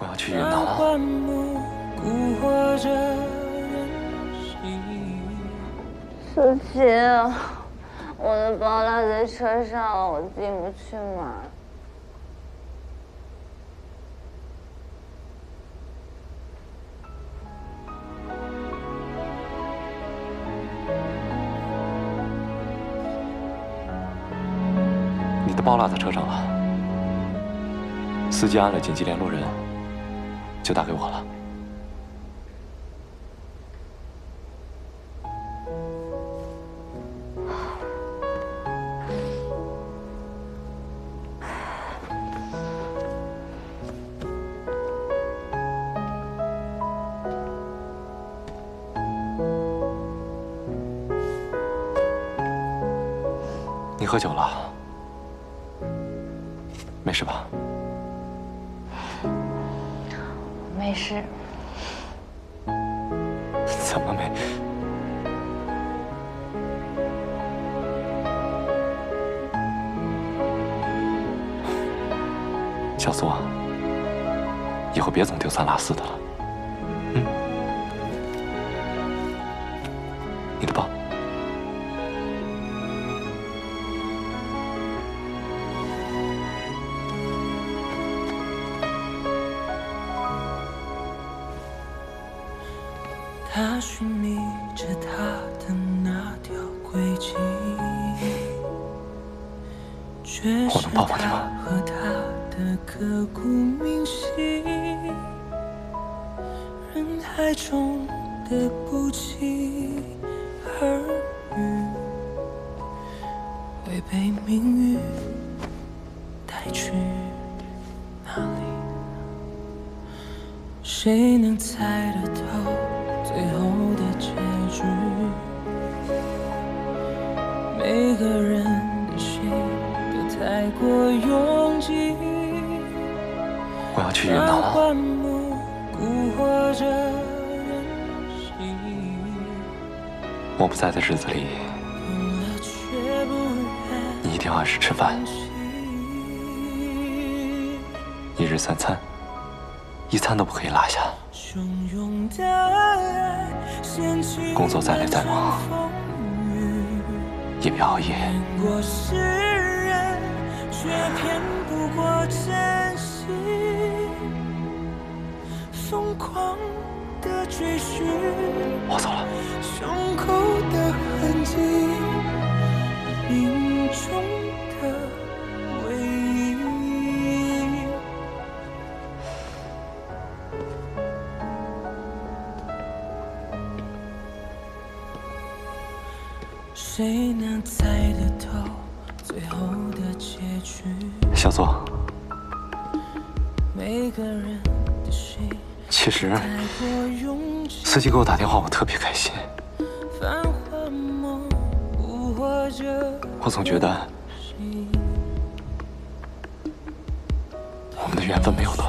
我要去云南了。苏琪，我的包落在车上了，我进不去门。你的包落在车上了，司机安了紧急联络人，就打给我了。你喝酒了？没事吧？没事。怎么没？小苏啊，以后别总丢三落四的了。嗯，你的包。他寻觅着他的那条轨迹，却是他和他的刻骨铭心。人海中的不期而遇，会被命运带去哪里？谁能猜得透最后的结局？每个人的心都太过拥挤。我要去云南了。我不在的日子里，你一定要按时吃饭，一日3餐，一餐都不可以落下。工作再累再忙，也别熬夜。我走了。胸口的痕迹，命中的唯一。谁能猜得透最后的结局？小苏，每个人的心。其实，司机给我打电话，我特别开心。我总觉得我们的缘分没有断。